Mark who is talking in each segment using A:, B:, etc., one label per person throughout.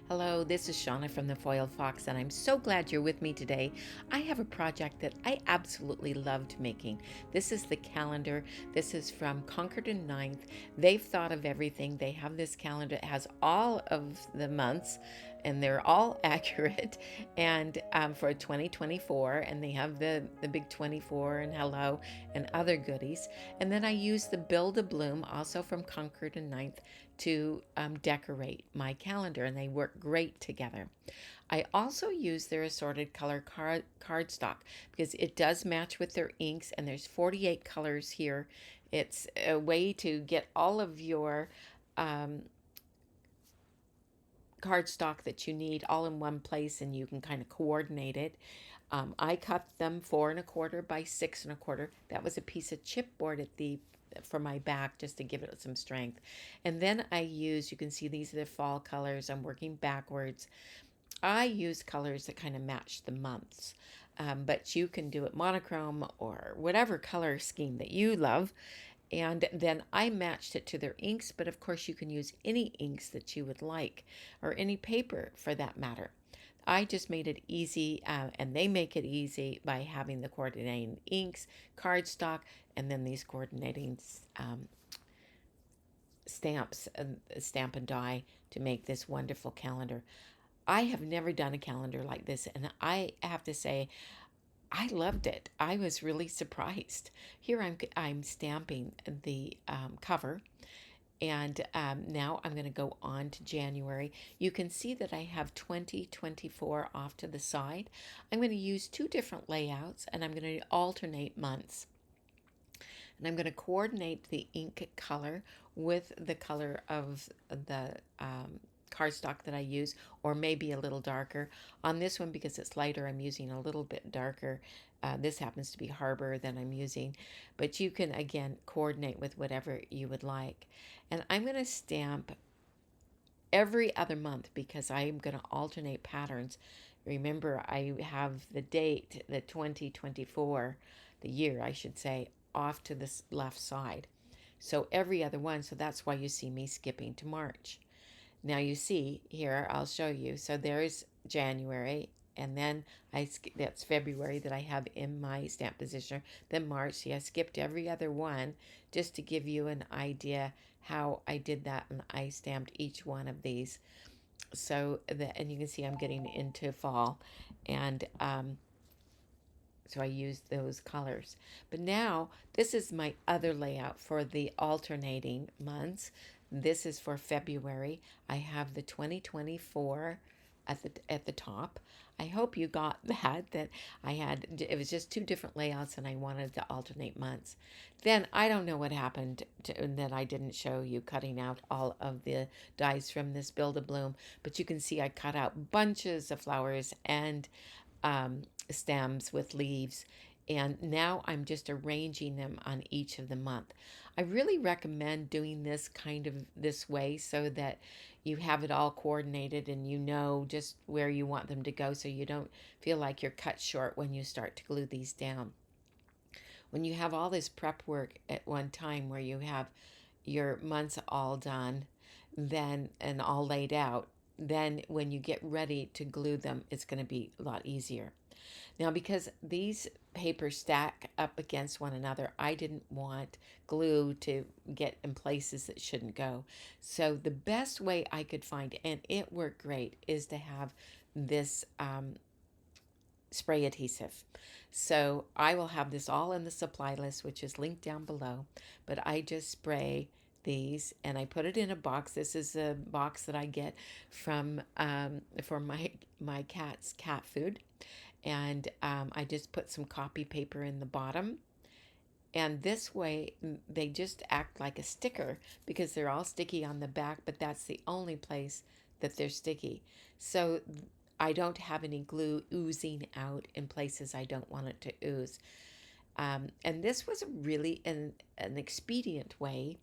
A: Hello, this is Shauna from the Foiled Fox, and I'm so glad you're with me today. I have a project that I absolutely loved making. This is the calendar. This is from Concord and Ninth. They've thought of everything. They have this calendar. It has all of the months, and they're all accurate. And for 2024, and they have the big 24 and hello and other goodies. And then I use the Build a Bloom, also from Concord and Ninth, to decorate my calendar, and they work great together. I also use their assorted color cardstock because it does match with their inks, and there's 48 colors here. It's a way to get all of your um, cardstock that you need all in one place, and you can kind of coordinate it. I cut them 4 1/4 by 6 1/4. That was a piece of chipboard at the for my back just to give it some strength. And then I use, you can see these are the fall colors. I'm working backwards. I use colors that kind of match the months. But you can do it monochrome or whatever color scheme that you love. And then I matched it to their inks, but of course you can use any inks that you would like, or any paper for that matter. I just made it easy, and they make it easy by having the coordinating inks, cardstock, and then these coordinating stamps, stamp and die to make this wonderful calendar. I have never done a calendar like this, and I have to say, I loved it. I was really surprised. Here I'm stamping the cover, and now I'm going to go on to January. You can see that I have 2024 off to the side. I'm going to use two different layouts, and I'm going to alternate months. And I'm going to coordinate the ink color with the color of the cardstock that I use, or maybe a little darker. On this one, because it's lighter, I'm using a little bit darker. This happens to be Harbor that I'm using, but you can again coordinate with whatever you would like. And I'm going to stamp every other month because I'm going to alternate patterns. Remember, I have the date, the 2024, the year, I should say, off to the left side. So every other one, so that's why you see me skipping to March. Now you see here, I'll show you. So there's January, and then that's February that I have in my stamp positioner. Then March. See, I skipped every other one just to give you an idea how I did that, and I stamped each one of these. So and you can see I'm getting into fall, and so I used those colors. But now this is my other layout for the alternating months. This is for February. I have the 2024 at the top. I hope you got that I had, it was just two different layouts, and I wanted to alternate months. Then I don't know what happened that I didn't show you cutting out all of the dies from this Build a Bloom, but you can see I cut out bunches of flowers and stems with leaves, and now I'm just arranging them on each of the month. I really recommend doing this kind of this way so that you have it all coordinated and you know just where you want them to go, so you don't feel like you're cut short when you start to glue these down. When you have all this prep work at one time where you have your months all done, then and all laid out, then when you get ready to glue them, it's going to be a lot easier. Now, because these papers stack up against one another, I didn't want glue to get in places that shouldn't go. So the best way I could find, and it worked great, is to have this spray adhesive. So I will have this all in the supply list, which is linked down below, but I just spray these and I put it in a box. This is a box that I get from for my cat's cat food, and I just put some copy paper in the bottom. And this way, they just act like a sticker because they're all sticky on the back, but that's the only place that they're sticky. So I don't have any glue oozing out in places I don't want it to ooze. And this was really an expedient way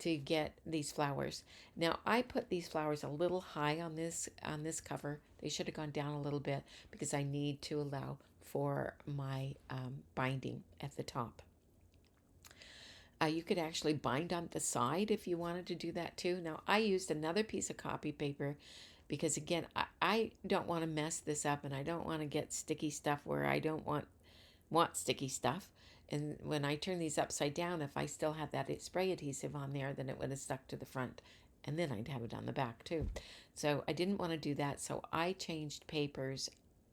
A: to get these flowers. Now I put these flowers a little high on this cover. They should have gone down a little bit because I need to allow for my binding at the top. You could actually bind on the side if you wanted to do that too. Now I used another piece of copy paper because again, I don't want to mess this up, and I don't want to get sticky stuff where I don't want sticky stuff. And when I turn these upside down, if I still had that spray adhesive on there, then it would have stuck to the front, and then I'd have it on the back too. So I didn't want to do that, so I changed papers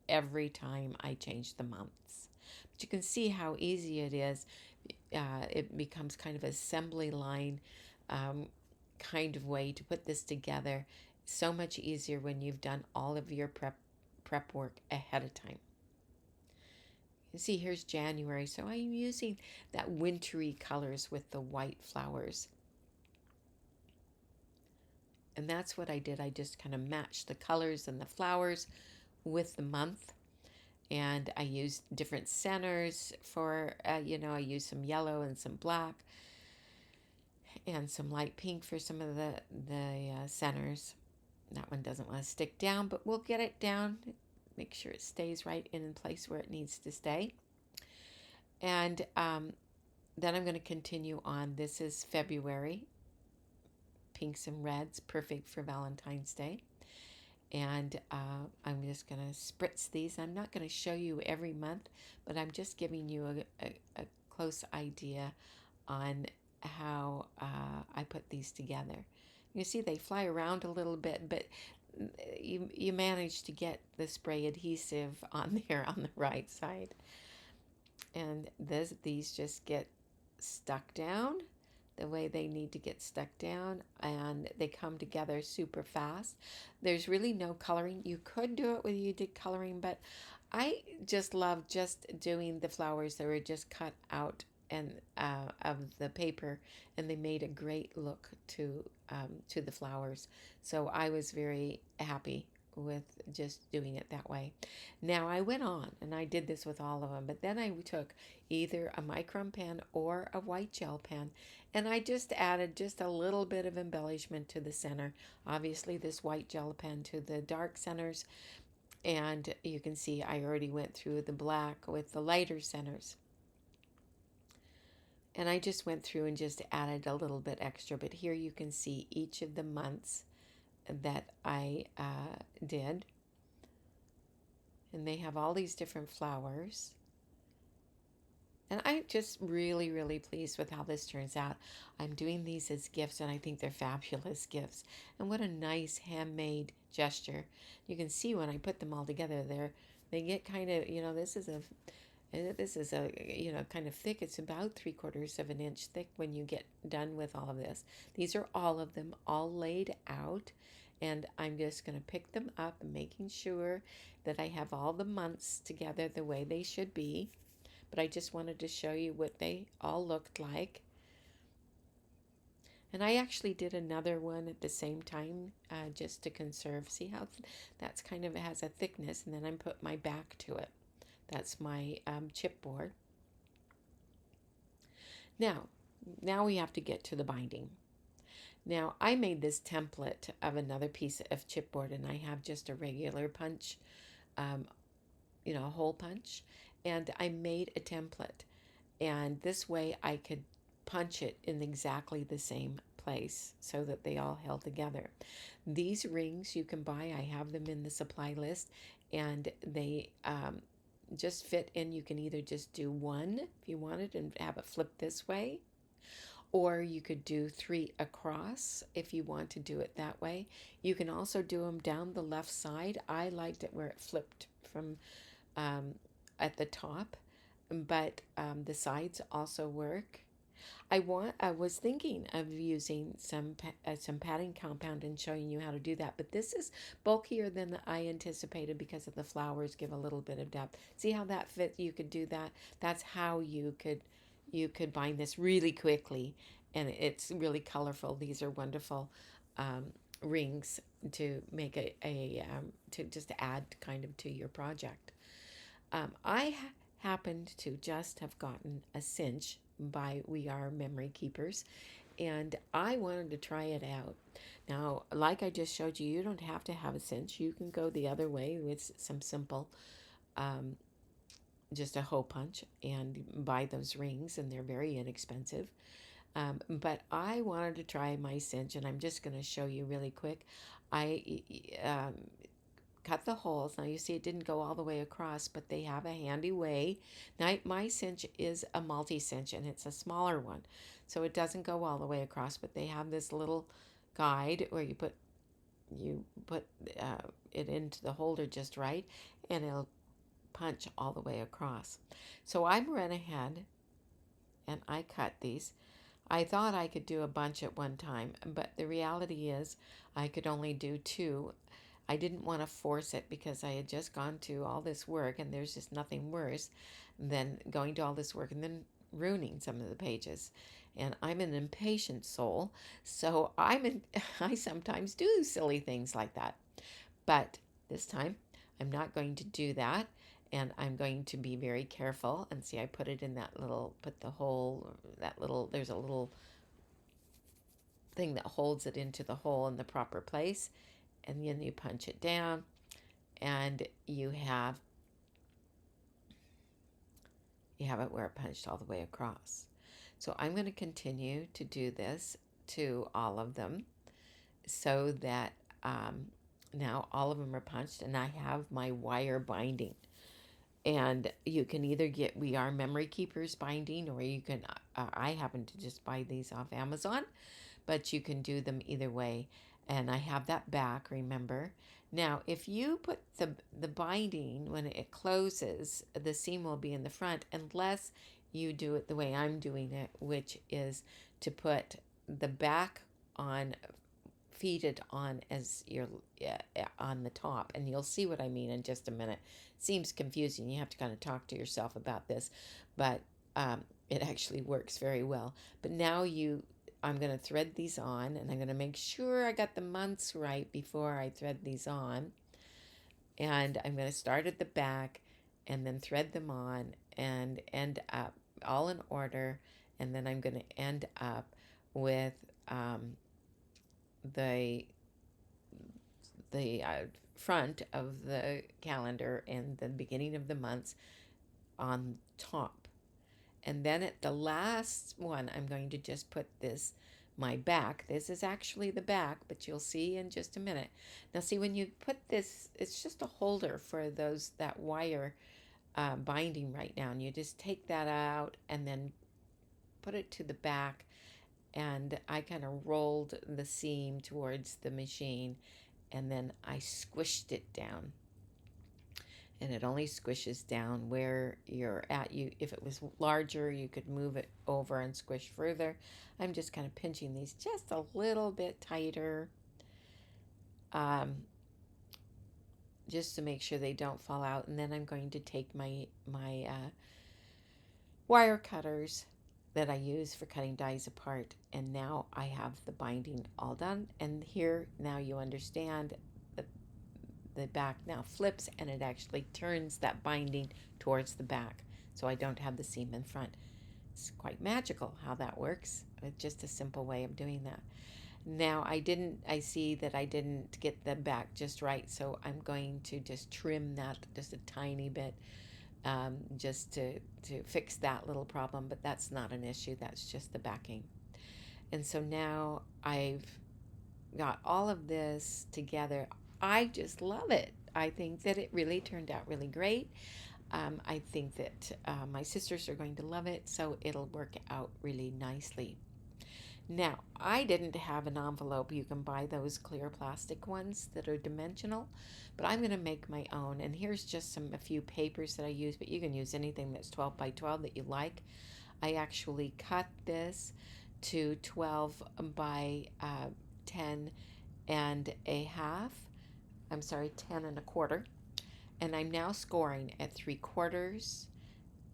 A: every time I changed the months. But you can see how easy it is. It becomes kind of assembly line um, kind of way to put this together. So much easier when you've done all of your prep work ahead of time. You see, here's January, so I'm using that wintry colors with the white flowers. And that's what I did. I just kind of matched the colors and the flowers with the month. And I used different centers for, I used some yellow and some black and some light pink for some of the centers. That one doesn't want to stick down, but we'll get it down. Make sure it stays right in place where it needs to stay. And then I'm going to continue on. This is February. Pinks and reds, perfect for Valentine's Day. And I'm just going to spritz these. I'm not going to show you every month, but I'm just giving you a close idea on how I put these together. You see they fly around a little bit, but you manage to get the spray adhesive on there on the right side. And these just get stuck down the way they need to get stuck down, and they come together super fast. There's really no coloring. You could do it when you did coloring, but I just love just doing the flowers that were just cut out and of the paper, and they made a great look to the flowers. So I was very happy with just doing it that way. Now I went on and I did this with all of them, but then I took either a micron pen or a white gel pen, and I just added just a little bit of embellishment to the center. Obviously this white gel pen to the dark centers, and you can see I already went through the black with the lighter centers. And I just went through and just added a little bit extra, but here you can see each of the months that I did. And they have all these different flowers. And I'm just really, really pleased with how this turns out. I'm doing these as gifts, and I think they're fabulous gifts. And what a nice handmade gesture. You can see when I put them all together, they get kind of, this is a kind of thick. It's about 3/4 of an inch thick when you get done with all of this. These are all of them all laid out, and I'm just going to pick them up, making sure that I have all the months together the way they should be. But I just wanted to show you what they all looked like. And I actually did another one at the same time just to conserve. See how that's kind of has a thickness, and then I put my back to it. That's my chipboard. Now we have to get to the binding. Now I made this template of another piece of chipboard, and I have just a regular punch, a hole punch, and I made a template. And this way I could punch it in exactly the same place so that they all held together. These rings you can buy. I have them in the supply list, and they just fit in. You can either just do one if you wanted and have it flip this way, or you could do 3 across if you want to do it that way. You can also do them down the left side. I liked it where it flipped from at the top, but the sides also work. I was thinking of using some padding compound and showing you how to do that, but this is bulkier than I anticipated because of the flowers give a little bit of depth. See how that fit? You could do that. That's how you could bind this really quickly, and it's really colorful. These are wonderful rings to make to just add kind of to your project. I happened to just have gotten a cinch by We Are Memory Keepers, and I wanted to try it out. Now, like I just showed you, you don't have to have a cinch. You can go the other way with some simple, just a hole punch and buy those rings, and they're very inexpensive. But I wanted to try my cinch, and I'm just going to show you really quick. I cut the holes. Now you see it didn't go all the way across, but they have a handy way. Now my cinch is a multi-cinch and it's a smaller one. So it doesn't go all the way across, but they have this little guide where you put it into the holder just right, and it'll punch all the way across. So I ran ahead and I cut these. I thought I could do a bunch at one time, but the reality is I could only do two. I didn't want to force it because I had just gone to all this work, and there's just nothing worse than going to all this work and then ruining some of the pages. And I'm an impatient soul, so I sometimes do silly things like that. But this time, I'm not going to do that. And I'm going to be very careful. And see, I put it in that little, put the hole, that little, there's a little thing that holds it into the hole in the proper place. And then you punch it down, and you have it where it punched all the way across. So I'm going to continue to do this to all of them, so that now all of them are punched, and I have my wire binding. And you can either get We Are Memory Keepers binding, or you can, I happen to just buy these off Amazon, but you can do them either way. And I have that back, remember. Now, if you put the binding, when it closes, the seam will be in the front, unless you do it the way I'm doing it, which is to put the back on, feed it on as you're on the top, and you'll see what I mean in just a minute. It seems confusing. You have to kind of talk to yourself about this, but it actually works very well. But now I'm going to thread these on, and I'm going to make sure I got the months right before I thread these on. And I'm going to start at the back and then thread them on and end up all in order. And then I'm going to end up with the front of the calendar and the beginning of the months on top. And then at the last one, I'm going to just put my back. This is actually the back, but you'll see in just a minute. Now see, when you put this, it's just a holder for that wire binding right now. And you just take that out and then put it to the back. And I kind of rolled the seam towards the machine, and then I squished it down. And it only squishes down where you're at. If it was larger, you could move it over and squish further. I'm just kind of pinching these just a little bit tighter, just to make sure they don't fall out. And then I'm going to take my wire cutters that I use for cutting dies apart, and now I have the binding all done. And here, now you understand, the back now flips, and it actually turns that binding towards the back, so I don't have the seam in front. It's quite magical how that works. It's just a simple way of doing that. Now I see that I didn't get the back just right, so I'm going to just trim that just a tiny bit, just to fix that little problem, but that's not an issue. That's just the backing. And so now I've got all of this together. I just love it. I think that it really turned out really great. I think that my sisters are going to love it, so it'll work out really nicely. Now, I didn't have an envelope. You can buy those clear plastic ones that are dimensional, but I'm going to make my own. And here's just a few papers that I use, but you can use anything that's 12 by 12 that you like. I actually cut this to 12 by 10 and a half. I'm sorry, 10 and a quarter. And I'm now scoring at 3/4,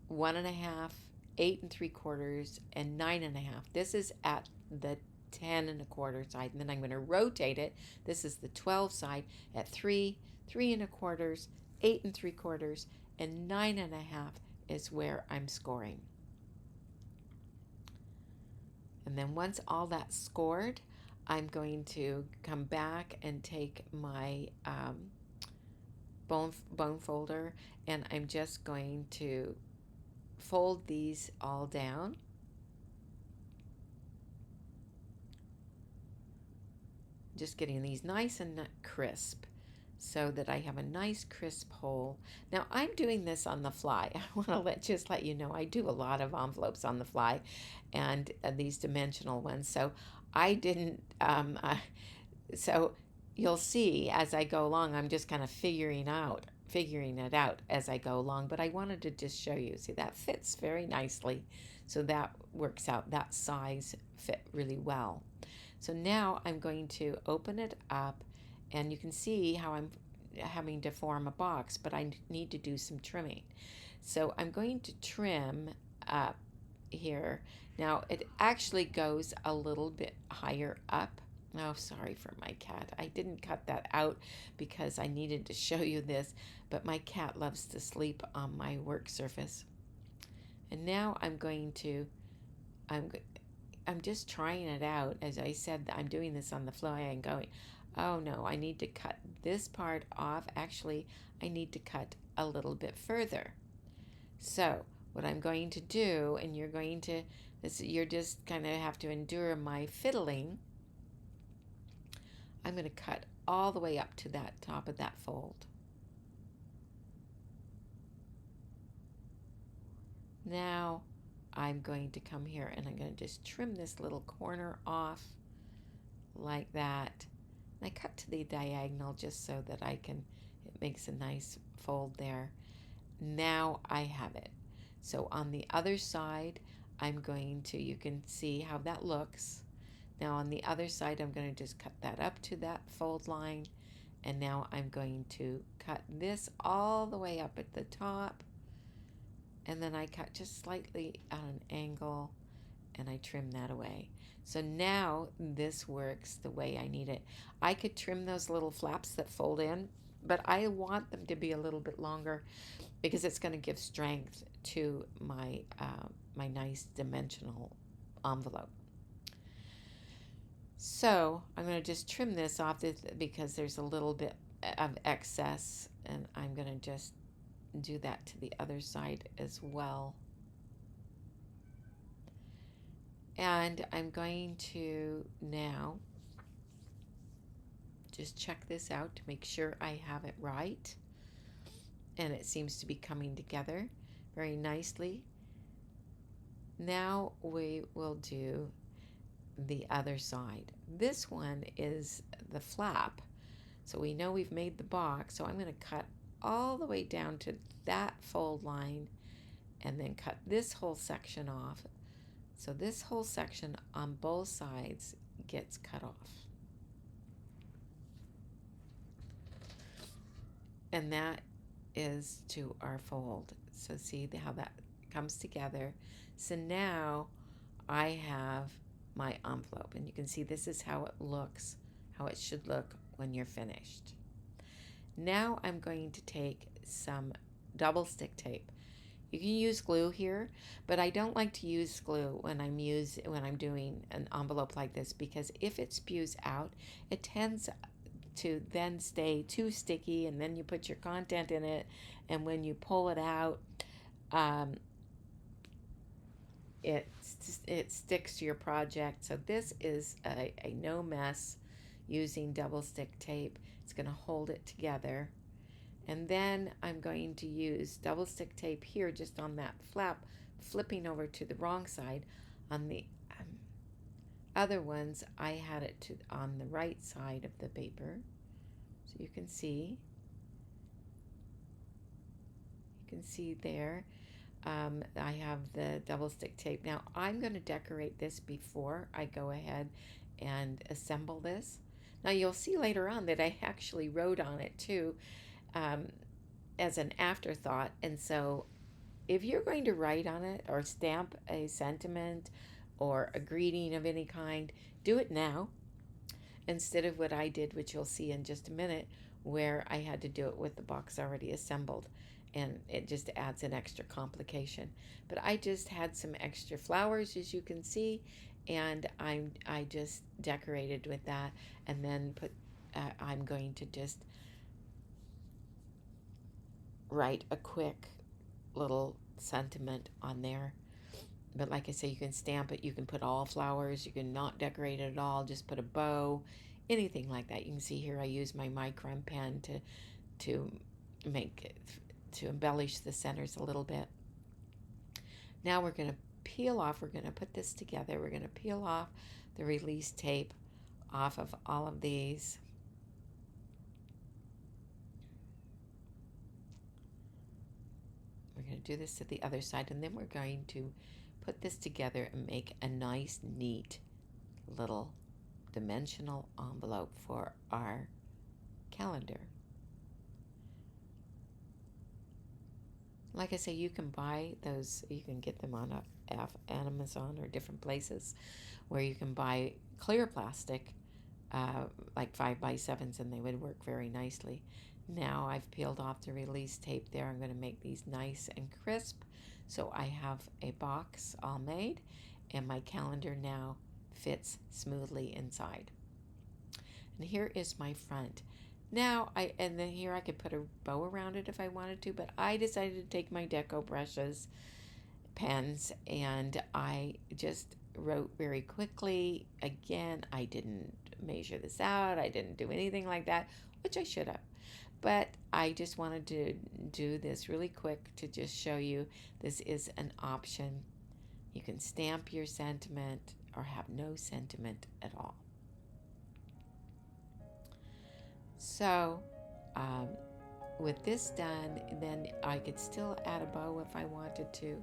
A: 1.5, 8 3/4, and 9.5. This is at the 10 1/4 side, and then I'm going to rotate it. This is the 12 side at 3, 3 1/4, 8 3/4, and 9.5 is where I'm scoring. And then once all that's scored, I'm going to come back and take my bone folder, and I'm just going to fold these all down. just getting these nice and crisp so that I have a nice crisp hole. Now I'm doing this on the fly. I want to let you know I do a lot of envelopes on the fly, and these dimensional ones. So I didn't. So you'll see as I go along, I'm just kind of figuring it out as I go along. But I wanted to just show you. See, that fits very nicely. So that works out. That size fit really well. So now I'm going to open it up, and you can see how I'm having to form a box, but I need to do some trimming. So I'm going to trim up here. Now it actually goes a little bit higher up. Oh, sorry for my cat. I didn't cut that out because I needed to show you this, but my cat loves to sleep on my work surface. And now I'm just trying it out. As I said, I'm doing this on the fly and going, oh no, I need to cut this part off. Actually, I need to cut a little bit further. So what I'm going to do, and you're just kind of have to endure my fiddling. I'm going to cut all the way up to that top of that fold. Now I'm going to come here and I'm going to just trim this little corner off like that. And I cut to the diagonal just so that it makes a nice fold there. Now I have it. So on the other side, you can see how that looks. Now on the other side, I'm going to just cut that up to that fold line. And now I'm going to cut this all the way up at the top. And then I cut just slightly at an angle and I trim that away. So now this works the way I need it. I could trim those little flaps that fold in, but I want them to be a little bit longer because it's going to give strength to my my nice dimensional envelope. So I'm going to just trim this off because there's a little bit of excess, and I'm going to just do that to the other side as well. And I'm going to now just check this out to make sure I have it right. And it seems to be coming together very nicely. Now we will do the other side. This one is the flap. So we know we've made the box. So I'm going to cut all the way down to that fold line and then cut this whole section off. So this whole section on both sides gets cut off. And that is to our fold. So see how that comes together. So now I have my envelope, and you can see this is how it looks, how it should look when you're finished. Now I'm going to take some double stick tape. You can use glue here, but I don't like to use glue when I'm doing an envelope like this, because if it spews out, it tends to then stay too sticky, and then you put your content in it, and when you pull it out, it sticks to your project. So this is a no mess using double stick tape. It's going to hold it together. And then I'm going to use double stick tape here just on that flap, flipping over to the wrong side. On the other ones, I had it on the right side of the paper. So you can see there. I have the double stick tape. Now I'm going to decorate this before I go ahead and assemble this. Now you'll see later on that I actually wrote on it too, as an afterthought. And so if you're going to write on it or stamp a sentiment or a greeting of any kind, do it now instead of what I did, which you'll see in just a minute, where I had to do it with the box already assembled. And it just adds an extra complication. But I just had some extra flowers, as you can see, and I just decorated with that, and then I'm going to just write a quick little sentiment on there. But like I say, you can stamp it, you can put all flowers, you can not decorate it at all, just put a bow, anything like that. You can see here I use my micron pen to make it, to embellish the centers a little bit. Now we're going to peel off, we're going to put this together, we're going to peel off the release tape off of all of these. We're going to do this to the other side, and then we're going to put this together and make a nice, neat little dimensional envelope for our calendar. Like I say, you can buy those, you can get them on Amazon or different places where you can buy clear plastic, like 5x7s, and they would work very nicely. Now I've peeled off the release tape there. I'm going to make these nice and crisp. So I have a box all made, and my calendar now fits smoothly inside. And here is my front. Now, and then here I could put a bow around it if I wanted to, but I decided to take my deco brushes, pens, and I just wrote very quickly. Again, I didn't measure this out. I didn't do anything like that, which I should have. But I just wanted to do this really quick to just show you this is an option. You can stamp your sentiment or have no sentiment at all. So with this done, then I could still add a bow if I wanted to.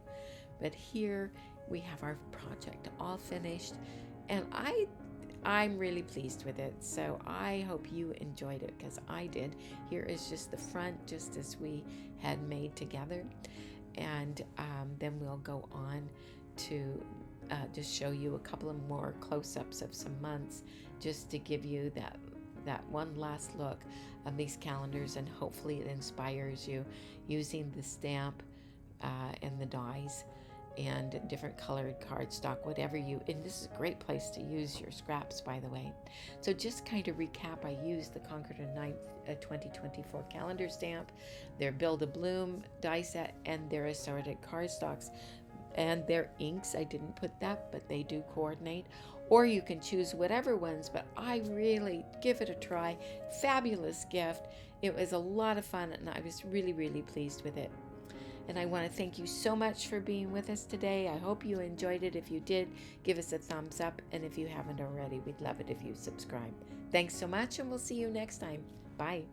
A: But here we have our project all finished, and I'm really pleased with it. So I hope you enjoyed it, because I did. Here is just the front, just as we had made together. And then we'll go on to just show you a couple of more close-ups of some months, just to give you that one last look of these calendars, and hopefully it inspires you using the stamp and the dies and different colored cardstock, whatever you, and this is a great place to use your scraps, by the way. So just kind of recap, I used the Concord & Ninth 2024 calendar stamp, their Build a Bloom die set, and their assorted cardstocks. And their inks, I didn't put that, but they do coordinate. Or you can choose whatever ones, but I really give it a try. Fabulous gift. It was a lot of fun, and I was really, really pleased with it. And I want to thank you so much for being with us today. I hope you enjoyed it. If you did, give us a thumbs up. And if you haven't already, we'd love it if you subscribe. Thanks so much, and we'll see you next time. Bye.